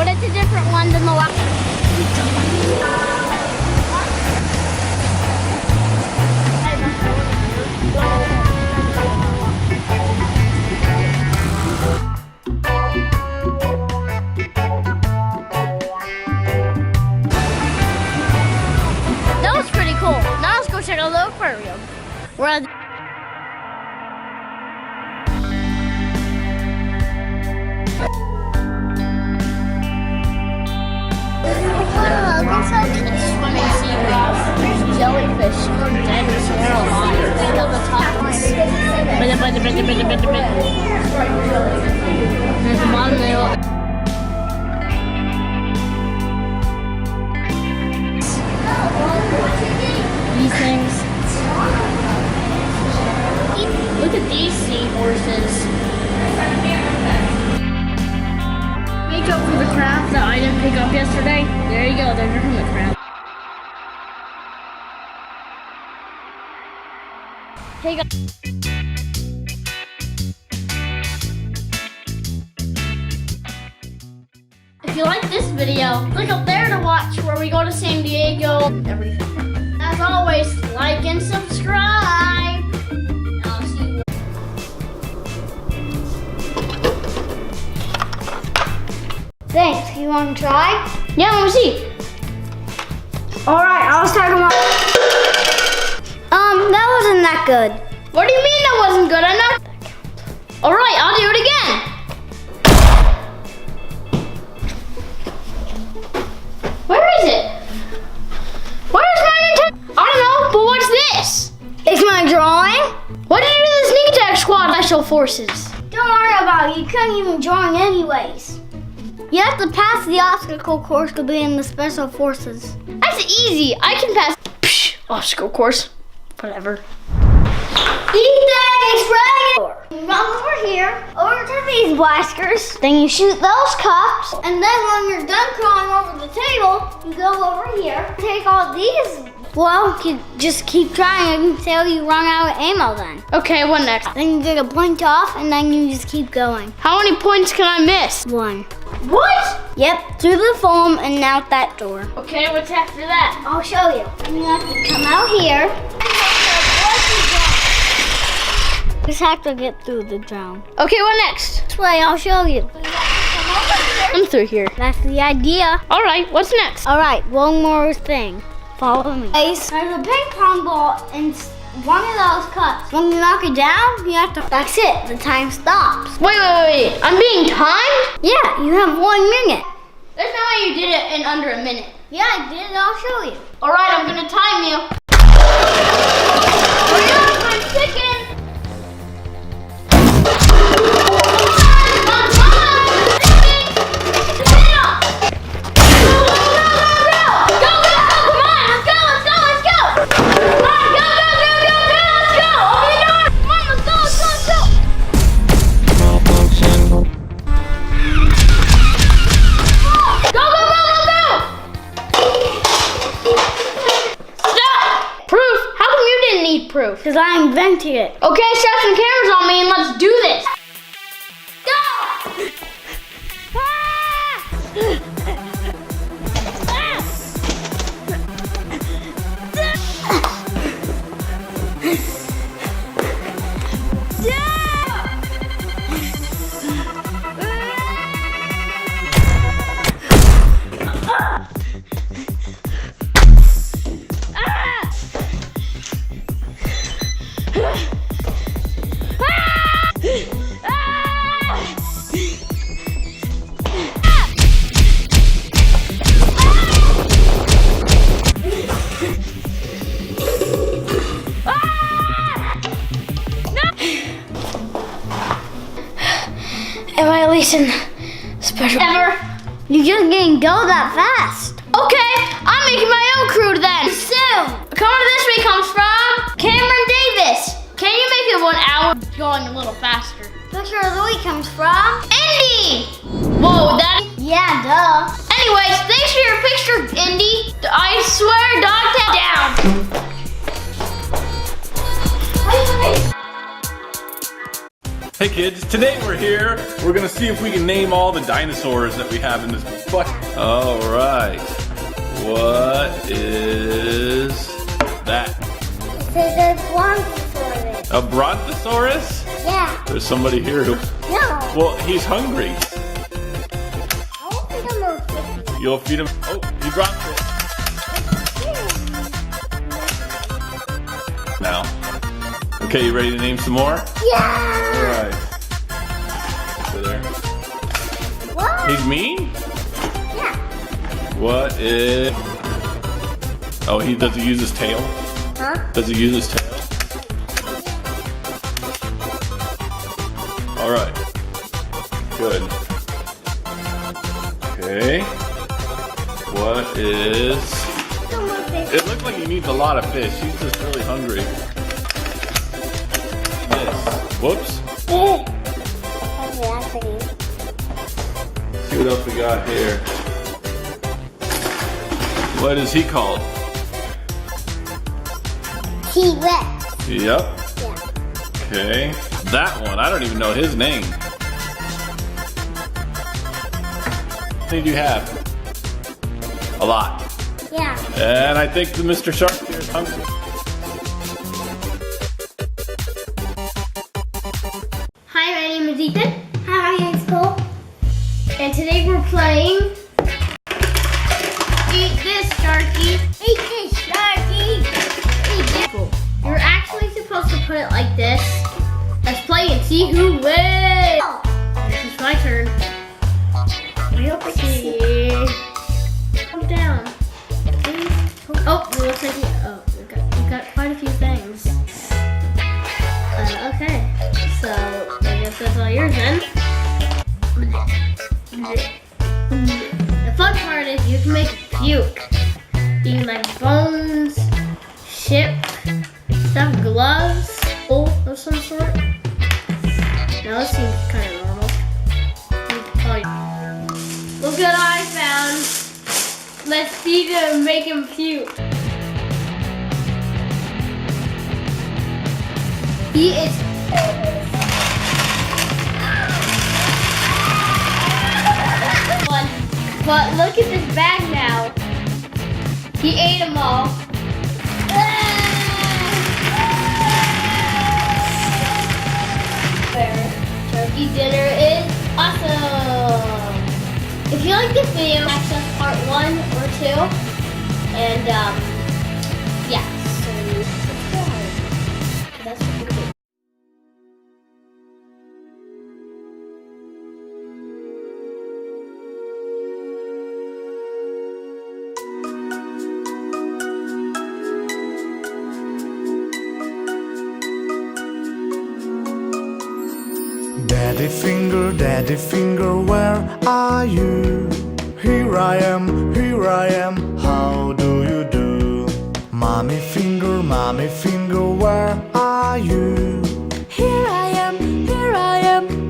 but it's a different one than the last one. That was pretty cool. Now let's go check out the aquarium. We're at swimming seagulls, jellyfish, dead and alive. They know the top ones. There's one little. These things. Look at these seahorses. Make up for the crab that I didn't pick up yesterday. There you go, there's your hermit crab. Hey guys. If you like this video, click up there to watch where we go to San Diego and everything. As always, like and subscribe. I'll see you. Thanks. You want to try? Yeah, let me see. Alright, I'll start them off. That wasn't that good. What do you mean that wasn't good? I'm not. Alright, I'll do it again. Where is it? Where's my Nintendo? I don't know, but what's this? It's my drawing. What did you do to the Sneak Attack Squad Special Forces? Don't worry about it. You couldn't even drawing anyways. You have to pass the obstacle course to be in the Special Forces. That's easy. I can pass. Psh, obstacle course. Whatever. Run over here, over to these whiskers. Then you shoot those cups. And then when you're done crawling over the table, you go over here, take all these. Well, you just keep trying until you run out of ammo then. Okay, what next? Then you get a point off and then you just keep going. How many points can I miss? 1. What? Yep, through the foam and out that door. Okay, what's after that? I'll show you. You have to come out here. Just have to get through the drown. Okay, what next? This way, I'll show you. I'm through here. That's the idea. All right, what's next? All right, one more thing. Follow me. There's a ping pong ball in one of those cups. When you knock it down, you have to. That's it. The time stops. Wait. I'm being timed? Yeah, you have 1 minute. There's no way you did it in under a minute. Yeah, I did it. I'll show you. All right, I'm gonna time you. Hurry up, I'm ticking. Proof. Because I invented it. Okay, strap some cameras on me and let's do this. Go! Am I at least in special? Ever? You're just getting go that fast. Okay, I'm making my own crew then. Soon. Comment this week comes from Cameron Davis. Can you make it 1 hour? Going a little faster. Picture of the week comes from Indy. Whoa, that. Yeah, duh. Anyways, thanks for your picture, Indy. I swear, dog tag down. Hey kids, today we're here. We're gonna see if we can name all the dinosaurs that we have in this book. Alright. What is that? It's a brontosaurus. A brontosaurus? Yeah. There's somebody here who... No. Well, he's hungry. I'll feed him a cookie. You'll feed him... Oh, he dropped it. Now. Okay, you ready to name some more? Yeah. Alright. Over there. What? He's mean? Yeah. What is... Oh, does he use his tail? Huh? Does he use his tail? Alright. Good. Okay. What is... It looks like he needs a lot of fish. He's just really hungry. Yes. Whoops. See what else we got here. What is he called? T-Rex. Yep. Yeah. Okay. That one, I don't even know his name. How many do you have? A lot. Yeah. And I think the Mr. Shark here is hungry. Hi, my name is Ethan. Hi, my name is Cole. And today we're playing Eat This Sharky. Eat this Sharky. Eat this. You're actually supposed to put it like this. Let's play and see who wins. This is my turn. Let's see. Calm down. Oh, it looks like we got quite a few things. Okay, so I guess that's all yours then. The fun part is you can make puke. You can make bones, ship, stuff, gloves, of some sort. Now this seems kind of normal. Look what I found. Let's feed him and make him puke. He is. But look at this bag now. He ate them all. Turkey dinner is awesome. If you like this video, access part 1 or 2. And yeah, so subscribe. That's what we're doing. Daddy finger, where are you? Here I am, how do you do? Mommy finger, where are you? Here I am,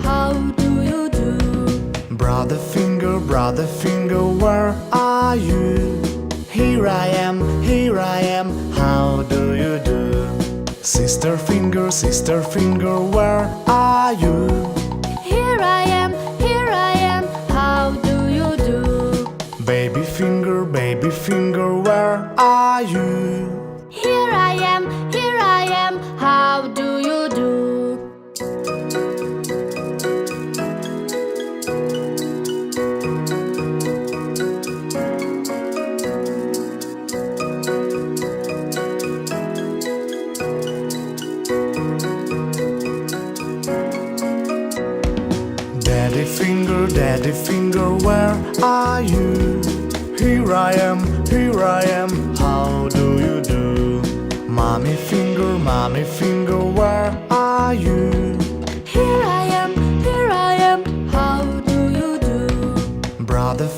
how do you do? Brother finger, where are you? Here I am, how do you do? Sister finger, where are you? Here I am, how do you do? Baby finger, where are you? Here I am, how do you do? Daddy finger, where are you? Here I am, how do you do? Mommy finger, where are you? Here I am, how do you do? Brother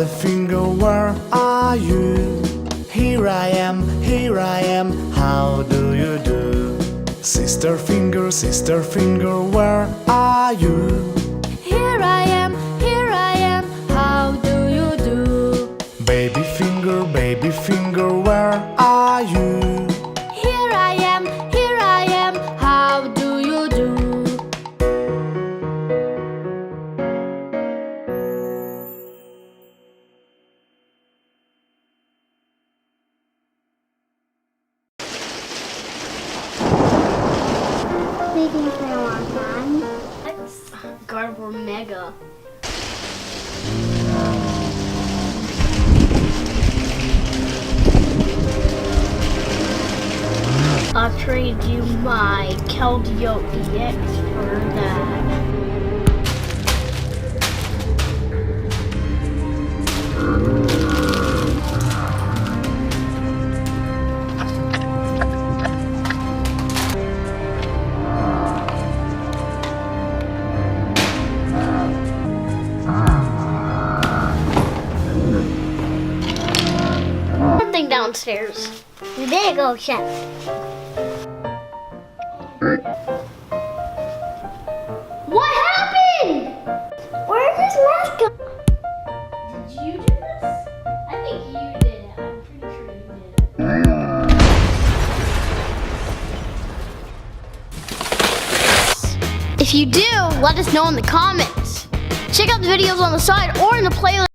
finger, where are you? Here I am, how do you do? Sister finger, where are you? Here I am, how do you do? Baby finger, where are you? Here I am, how do you do? go. I'll trade you my Keldeo EX for that. Something downstairs. We better go check. What happened? Where did this mask go? Did you do this? I think you did it. I'm pretty sure you did it. If you do, let us know in the comments. Check out the videos on the side or in the playlist.